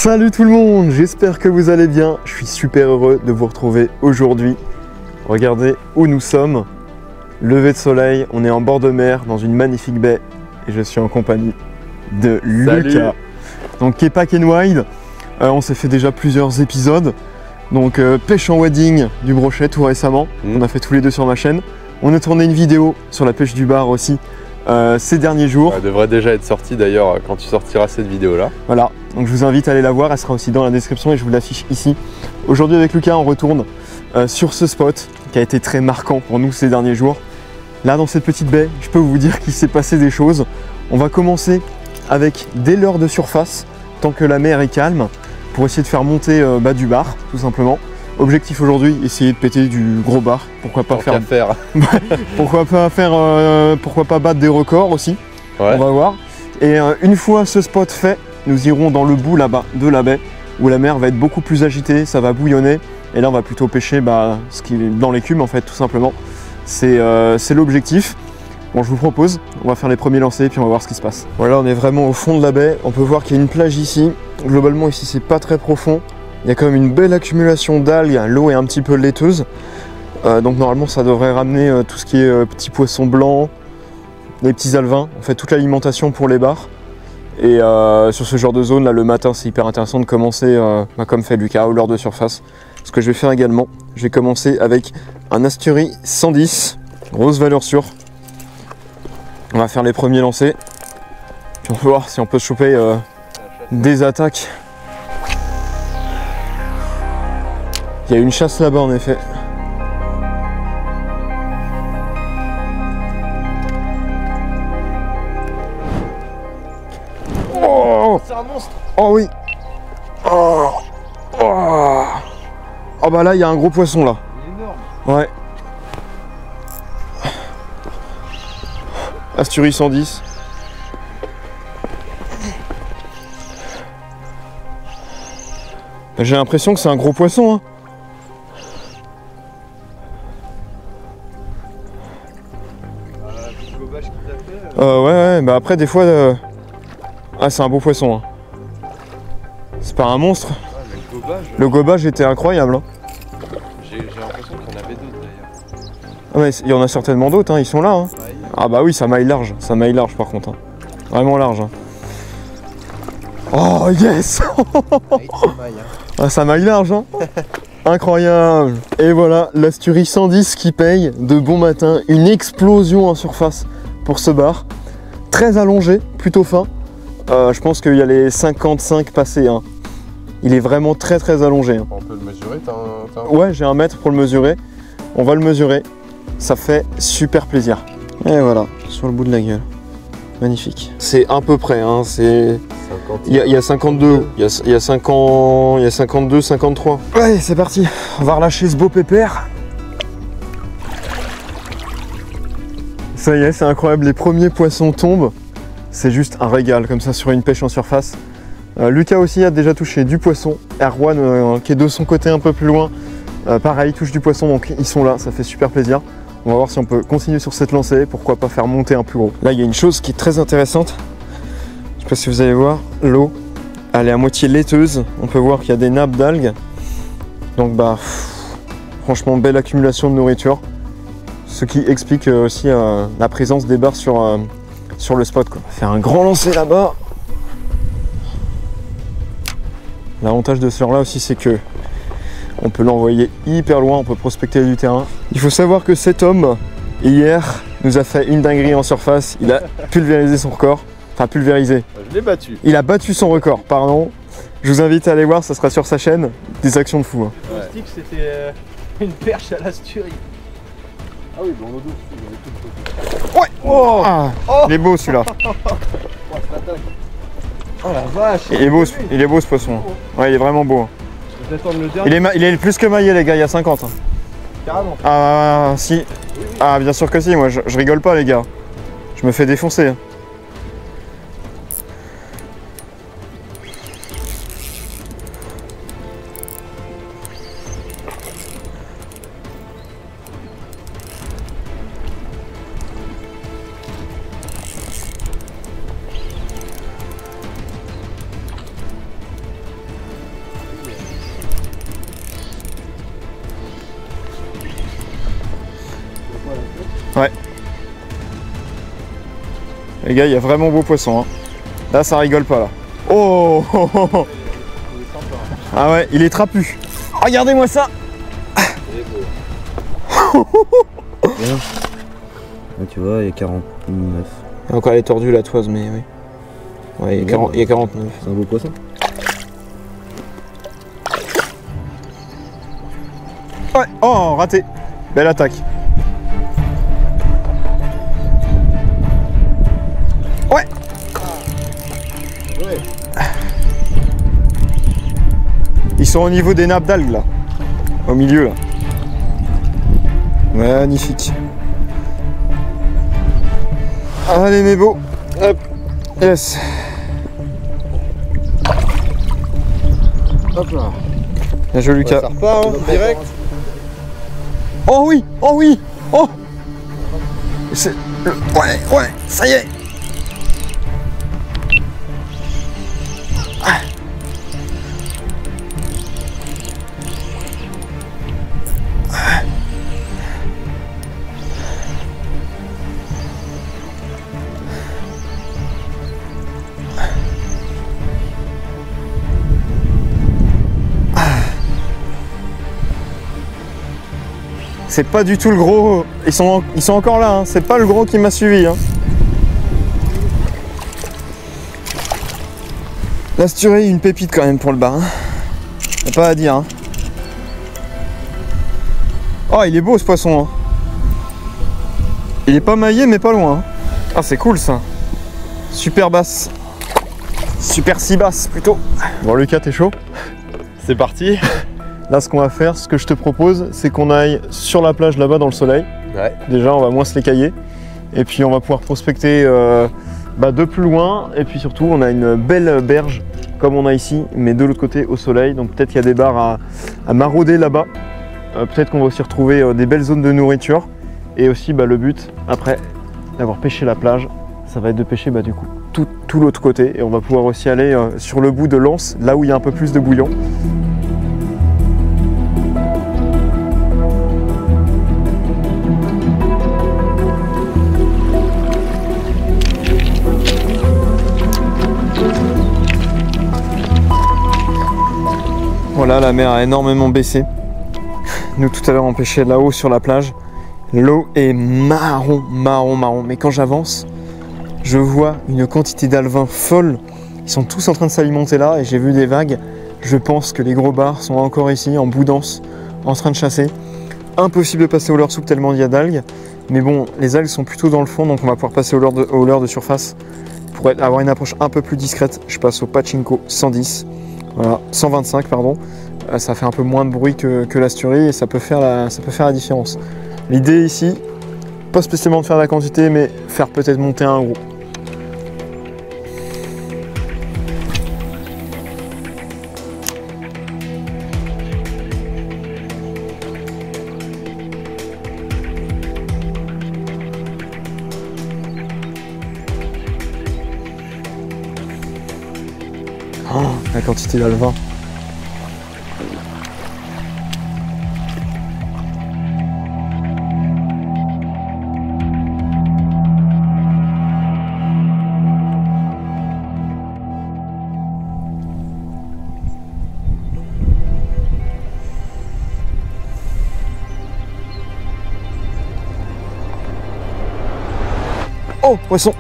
Salut tout le monde, j'espère que vous allez bien. Je suis super heureux de vous retrouver aujourd'hui. Regardez où nous sommes. Lever de soleil, on est en bord de mer dans une magnifique baie et je suis en compagnie de Lucas. Donc Kepa Kenwide, on s'est fait déjà plusieurs épisodes. Donc pêche en wedding du brochet tout récemment, on a fait tous les deux sur ma chaîne. On a tourné une vidéo sur la pêche du bar aussi ces derniers jours. Elle devrait déjà être sortie d'ailleurs quand tu sortiras cette vidéo là. Voilà, donc je vous invite à aller la voir, elle sera aussi dans la description et je vous l'affiche ici. Aujourd'hui avec Lucas on retourne sur ce spot qui a été très marquant pour nous ces derniers jours. Là dans cette petite baie, je peux vous dire qu'il s'est passé des choses. On va commencer avec des leurres de surface tant que la mer est calme pour essayer de faire monter du bar tout simplement. Objectif aujourd'hui, essayer de péter du gros bar, pourquoi pas faire pourquoi pas battre des records aussi, ouais. On va voir. Et une fois ce spot fait, nous irons dans le bout là-bas de la baie où la mer va être beaucoup plus agitée, ça va bouillonner et là on va plutôt pêcher ce qui est dans l'écume en fait tout simplement. C'est l'objectif. Bon, je vous propose, on va faire les premiers lancers et puis on va voir ce qui se passe. Voilà, on est vraiment au fond de la baie, on peut voir qu'il y a une plage ici. Globalement ici c'est pas très profond. Il y a quand même une belle accumulation d'algues, l'eau est un petit peu laiteuse. Donc normalement ça devrait ramener tout ce qui est petits poissons blancs, les petits alevins, en fait toute l'alimentation pour les bars. Et sur ce genre de zone là le matin c'est hyper intéressant de commencer comme fait Lucas, au leurre de surface. Ce que je vais faire également, je vais commencer avec un Astury 110, grosse valeur sûre. On va faire les premiers lancers, puis on va voir si on peut choper des attaques. Il y a une chasse là-bas en effet. Oh, c'est un monstre. Oh oui. Oh. Oh. Oh bah là il y a un gros poisson là. Il est énorme. Ouais. Astury 110. J'ai l'impression que c'est un gros poisson hein. Ouais, bah après des fois c'est un beau poisson hein. C'est pas un monstre. Ouais, le gobage était incroyable hein. J'ai l'impression qu'il y en avait d'autres d'ailleurs. Ah mais il y en a certainement d'autres hein. Ils sont là hein. Ouais, ah bah oui ça maille large par contre hein. Vraiment large hein. Oh yes. Ah, ça maille large hein. Incroyable. Et voilà l'Astury 110 qui paye de bon matin, une explosion en surface pour ce bar, très allongé, plutôt fin. Je pense qu'il y a les 55 passés hein. Il est vraiment très allongé hein. On peut le mesurer, Ouais, j'ai un mètre pour le mesurer. On va le mesurer, ça fait super plaisir. Et voilà, sur le bout de la gueule. Magnifique. C'est à peu près hein, c'est... Il y a 52, il y a 52, 53. Ouais, c'est parti, on va relâcher ce beau pépère. Ça y est, c'est incroyable, les premiers poissons tombent. C'est juste un régal, comme ça, sur une pêche en surface. Lucas aussi a déjà touché du poisson. Erwan, qui est de son côté un peu plus loin, pareil, touche du poisson, donc ils sont là, ça fait super plaisir. On va voir si on peut continuer sur cette lancée, pourquoi pas faire monter un plus gros. Là, il y a une chose qui est très intéressante. Je sais pas si vous allez voir, l'eau, elle est à moitié laiteuse. On peut voir qu'il y a des nappes d'algues. Donc franchement, belle accumulation de nourriture. Ce qui explique aussi la présence des bars sur le spot quoi. On va faire un grand lancer là-bas. L'avantage de ce leurre là aussi c'est que on peut l'envoyer hyper loin, on peut prospecter du terrain. Il faut savoir que cet homme, hier, nous a fait une dinguerie en surface. Il a pulvérisé son record. Enfin pulvérisé. Je l'ai battu. Il a battu son record, pardon. Je vous invite à aller voir, ça sera sur sa chaîne. Des actions de fou. Hein. Le stick c'était une perche à l'Astury. Ah oui, dans l'eau douce, il y avait tout le ouais. Oh, oh. Il est beau celui-là. Oh la vache. Il est beau ce poisson. Ouais, il est vraiment beau. Il est plus que maillé les gars, il y a 50. Hein. Carrément. Ah si. Oui. Ah bien sûr que si, moi je rigole pas les gars. Je me fais défoncer. Les gars, il y a vraiment beau poisson. Hein. Là, ça rigole pas là. Oh, oh, oh, oh. Ah ouais, il est trapu. Regardez-moi ça. Bien. Là, tu vois, il y a 49. Et encore elle est tordue la toise, mais oui. Ouais, il y a 49. C'est un beau poisson. Ouais, oh, raté. Belle attaque. Ouais. Ouais. Ils sont au niveau des nappes d'algues là. Au milieu là. Magnifique. Allez mes beaux. Hop. Yes. Hop là. Bien joué Lucas. Ça repart, hein, direct. Oh oui, oh oui, oh. Ouais, ça y est. Ah. C'est pas du tout le gros, ils sont encore là, hein. C'est pas le gros qui m'a suivi. Hein. L'Asturie, une pépite quand même pour le bas. Hein. Y'a pas à dire. Hein. Oh, il est beau ce poisson. Hein. Il est pas maillé mais pas loin. Hein. Ah, c'est cool ça. Super basse. Super si basse plutôt. Bon Lucas, t'es chaud? C'est parti. Là, ce qu'on va faire, ce que je te propose, c'est qu'on aille sur la plage là-bas dans le soleil. Ouais. Déjà, on va moins se les cailler. Et puis, on va pouvoir prospecter de plus loin. Et puis surtout, on a une belle berge, comme on a ici, mais de l'autre côté, au soleil. Donc peut-être qu'il y a des bars à marauder là-bas. Peut-être qu'on va aussi retrouver des belles zones de nourriture. Et aussi, le but, après d'avoir pêché la plage, ça va être de pêcher du coup tout l'autre côté. Et on va pouvoir aussi aller sur le bout de l'anse, là où il y a un peu plus de bouillon. Voilà, la mer a énormément baissé. Nous tout à l'heure on pêchait là-haut sur la plage. L'eau est marron. Mais quand j'avance, je vois une quantité d'alevins folle. Ils sont tous en train de s'alimenter là et j'ai vu des vagues. Je pense que les gros bars sont encore ici en boudance, en train de chasser. Impossible de passer au leurre soupe tellement il y a d'algues. Mais bon, les algues sont plutôt dans le fond, donc on va pouvoir passer au leurre de surface. Pour avoir une approche un peu plus discrète, je passe au Pachinko 110. Voilà, 125 pardon, ça fait un peu moins de bruit que l'Asturie et ça peut faire la différence. L'idée ici, pas spécialement de faire la quantité, mais faire peut-être monter un gros. Oh, la quantité d'alevin. Oh, poisson!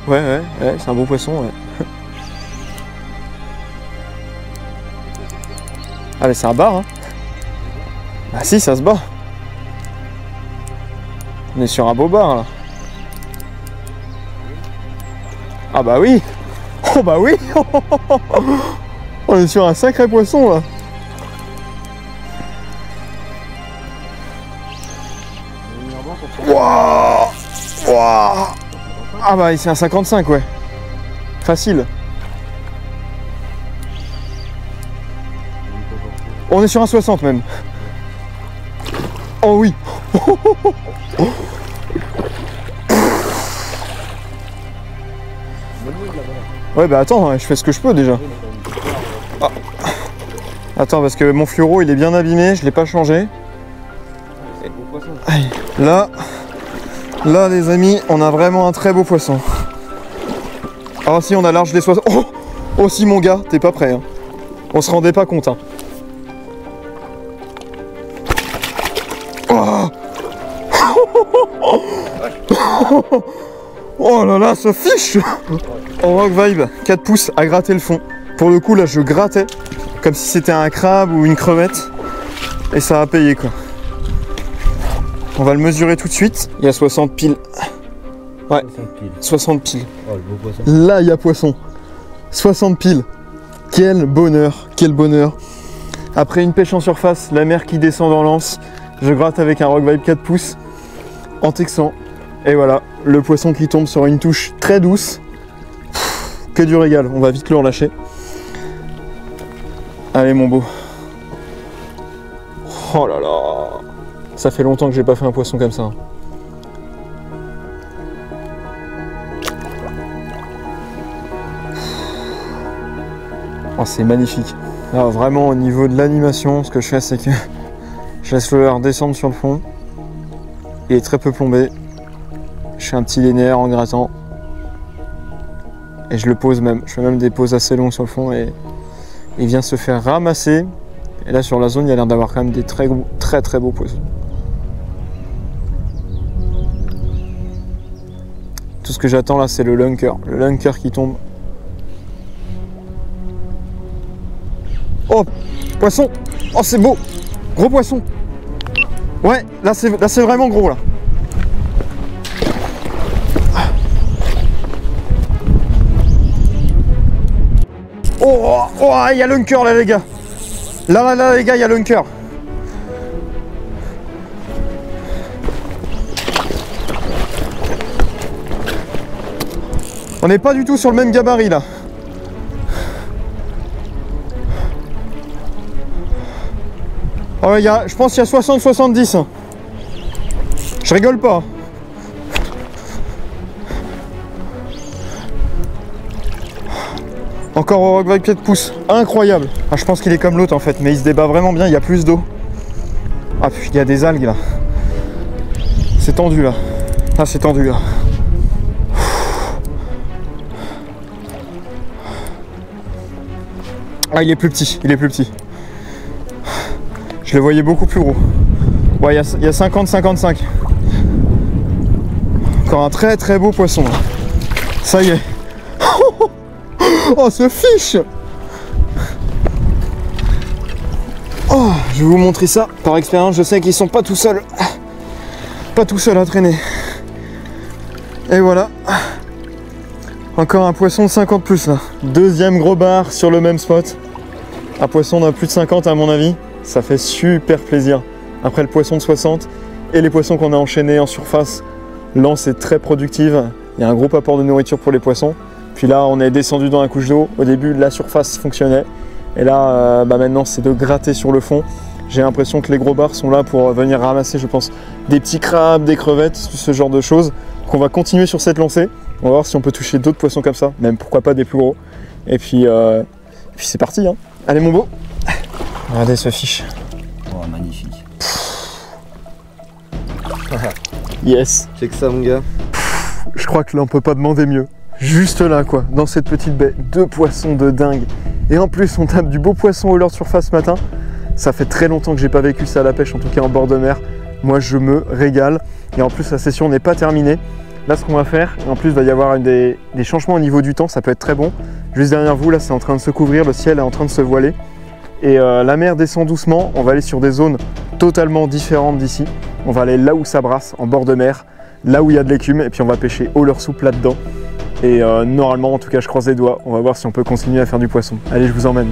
Ouais, c'est un bon poisson, ouais. Ah mais c'est un bar, hein. Bah si, ça se bat. On est sur un beau bar, là. Ah bah oui. Oh bah oui. On est sur un sacré poisson, là. Wouah. Wouah. Ah bah c'est un 55, ouais. Facile. On est sur un 60 même. Oh oui. Ouais bah attends, je fais ce que je peux déjà. Ah. Attends, parce que mon fluoro il est bien abîmé, je l'ai pas changé. C'est un beau poisson. Aïe. Là les amis, on a vraiment un très beau poisson. Ah si, on a large les 60. Oh, oh si mon gars, t'es pas prêt. Hein. On se rendait pas compte. Hein. Oh. Oh là là, ça fiche. En Rock Vibe, 4 pouces à gratter le fond. Pour le coup là je grattais comme si c'était un crabe ou une crevette. Et ça a payé quoi. On va le mesurer tout de suite. Il y a 60 piles. Ouais, 60 piles. Oh, le beau poisson. Là, il y a poisson. 60 piles. Quel bonheur, quel bonheur. Après une pêche en surface, la mer qui descend dans l'anse, je gratte avec un Rock Vibe 4 pouces en texan. Et voilà, le poisson qui tombe sur une touche très douce. Que du régal, on va vite le relâcher. Allez mon beau. Oh là là. Ça fait longtemps que j'ai pas fait un poisson comme ça. Oh, c'est magnifique. Alors, vraiment au niveau de l'animation, ce que je fais c'est que je laisse le leurre descendre sur le fond. Il est très peu plombé. Je fais un petit linéaire en grattant. Et je le pose même. Je fais même des poses assez longues sur le fond et il vient se faire ramasser. Et là sur la zone il y a l'air d'avoir quand même des très beaux poissons. Tout ce que j'attends là c'est le lunker. Le lunker qui tombe. Oh, poisson. Oh c'est beau. Gros poisson. Ouais, là c'est vraiment gros là. Oh, oh, il y a lunker là les gars. Là les gars, il y a lunker. On n'est pas du tout sur le même gabarit là. Oh, je pense qu'il y a 60-70. Hein. Je rigole pas. Encore au Rock Vibe 4 pouces. Incroyable. Ah, je pense qu'il est comme l'autre en fait, mais il se débat vraiment bien, il y a plus d'eau. Ah, puis il y a des algues là. C'est tendu là. Ah, c'est tendu là. Ah, il est plus petit, il est plus petit. Je le voyais beaucoup plus gros. Ouais, il y a 50-55. Encore un très beau poisson là. Ça y est. Oh, ce fiche. Oh, je vais vous montrer ça. Par expérience, je sais qu'ils sont pas tout seuls. Pas tout seuls à traîner. Et voilà. Encore un poisson de 50 plus là. Deuxième gros bar sur le même spot. Un poisson d'un plus de 50 à mon avis. Ça fait super plaisir. Après le poisson de 60 et les poissons qu'on a enchaînés en surface. L'anse est très productive. Il y a un gros apport de nourriture pour les poissons. Puis là, on est descendu dans la couche d'eau. Au début, la surface fonctionnait. Et là, maintenant, c'est de gratter sur le fond. J'ai l'impression que les gros bars sont là pour venir ramasser, je pense, des petits crabes, des crevettes, ce genre de choses. Donc on va continuer sur cette lancée. On va voir si on peut toucher d'autres poissons comme ça. Même pourquoi pas des plus gros. Et puis c'est parti. Hein. Allez mon beau. Regardez ce fiche. Oh, magnifique. Yes. Check ça mon gars. Je crois que là, on peut pas demander mieux. Juste là quoi, dans cette petite baie, 2 poissons de dingue. Et en plus on tape du beau poisson au leurre de surface ce matin. Ça fait très longtemps que j'ai pas vécu ça à la pêche, en tout cas en bord de mer. Moi je me régale. Et en plus la session n'est pas terminée. Là ce qu'on va faire, et en plus il va y avoir des changements au niveau du temps, ça peut être très bon. Juste derrière vous là c'est en train de se couvrir, le ciel est en train de se voiler. Et la mer descend doucement, on va aller sur des zones totalement différentes d'ici. On va aller là où ça brasse, en bord de mer, là où il y a de l'écume, et puis on va pêcher au leurre souple là-dedans. Et normalement, en tout cas, je croise les doigts. On va voir si on peut continuer à faire du poisson. Allez, je vous emmène.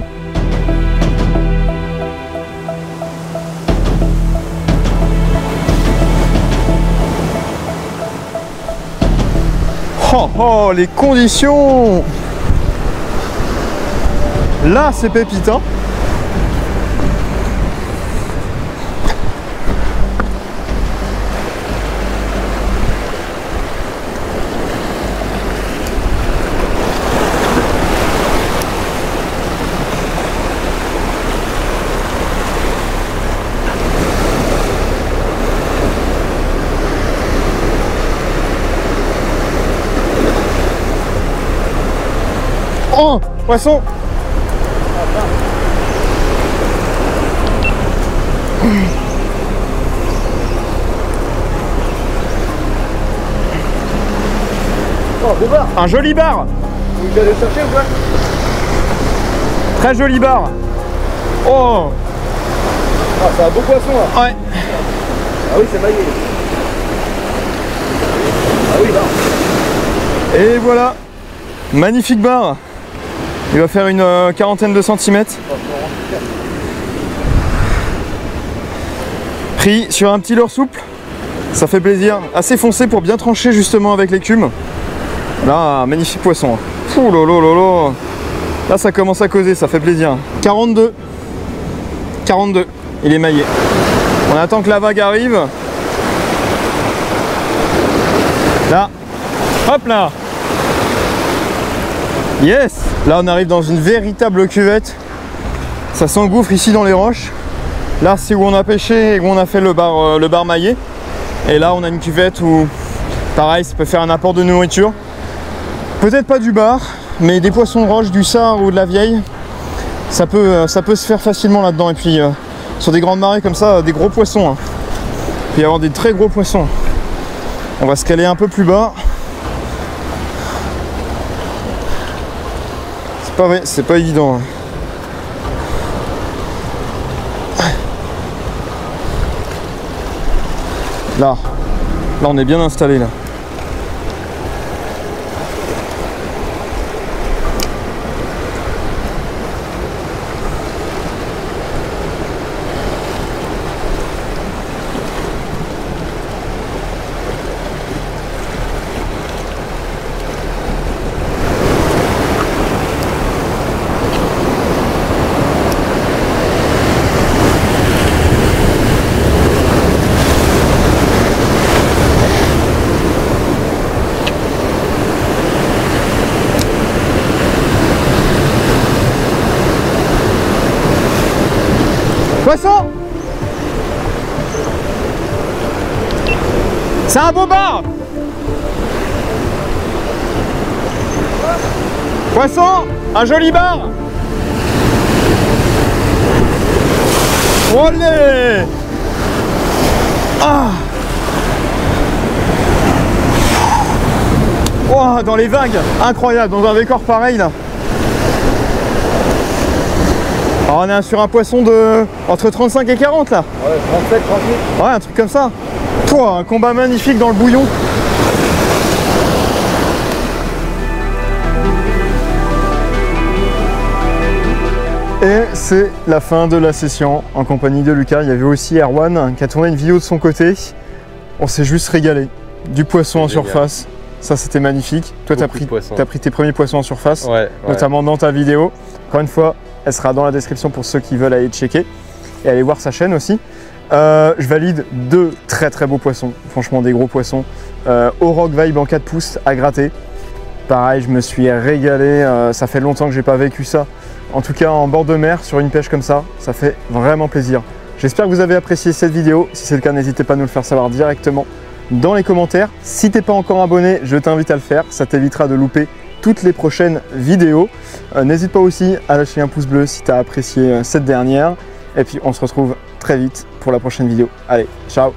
Oh, oh, les conditions! Là, c'est pépite, hein? Oh, poisson. Oh, beau bar. Un joli bar. Vous allez chercher ou quoi? Très joli bar. Oh. Ah, c'est un beau poisson là. Ouais. Ah oui, c'est maillé. Ah oui, là. Et voilà. Magnifique bar. Il va faire une quarantaine de centimètres. Pris sur un petit leurre souple. Ça fait plaisir. Assez foncé pour bien trancher justement avec l'écume. Là, magnifique poisson. Ouh là là là là. Là, ça commence à causer, ça fait plaisir. 42. 42. Il est maillé. On attend que la vague arrive. Là. Hop là. Yes. Là, on arrive dans une véritable cuvette. Ça s'engouffre ici dans les roches. Là, c'est où on a pêché et où on a fait le bar maillé. Et là, on a une cuvette où, pareil, ça peut faire un apport de nourriture. Peut-être pas du bar, mais des poissons de roche, du sard ou de la vieille, ça peut se faire facilement là-dedans. Et puis, sur des grandes marées comme ça, des gros poissons. Hein. Il peut y avoir des très gros poissons. On va se caler un peu plus bas. C'est pas vrai, c'est pas évident. Hein. Là, on est bien installé là. Poisson! C'est un beau bar! Poisson! Un joli bar! Olé! Ah! Oh, dans les vagues! Incroyable, dans un décor pareil là! Alors on est sur un poisson de entre 35 et 40 là. Ouais, 37, 38. Ouais, un truc comme ça. Pouah, un combat magnifique dans le bouillon. Et c'est la fin de la session en compagnie de Lucas. Il y avait aussi Erwan qui a tourné une vidéo de son côté. On s'est juste régalé. Du poisson en surface. Ça, c'était magnifique. Toi, tu as pris tes premiers poissons en surface, notamment dans ta vidéo. Encore une fois, elle sera dans la description pour ceux qui veulent aller checker et aller voir sa chaîne aussi. Je valide deux très beaux poissons, franchement des gros poissons. Auroch Vibe en 4 pouces à gratter. Pareil, je me suis régalé, ça fait longtemps que j'ai pas vécu ça. En tout cas en bord de mer, sur une pêche comme ça fait vraiment plaisir. J'espère que vous avez apprécié cette vidéo. Si c'est le cas, n'hésitez pas à nous le faire savoir directement dans les commentaires. Si t'es pas encore abonné, je t'invite à le faire, ça t'évitera de louper toutes les prochaines vidéos. N'hésite pas aussi à lâcher un pouce bleu si tu as apprécié cette dernière. Et puis on se retrouve très vite pour la prochaine vidéo. Allez, ciao!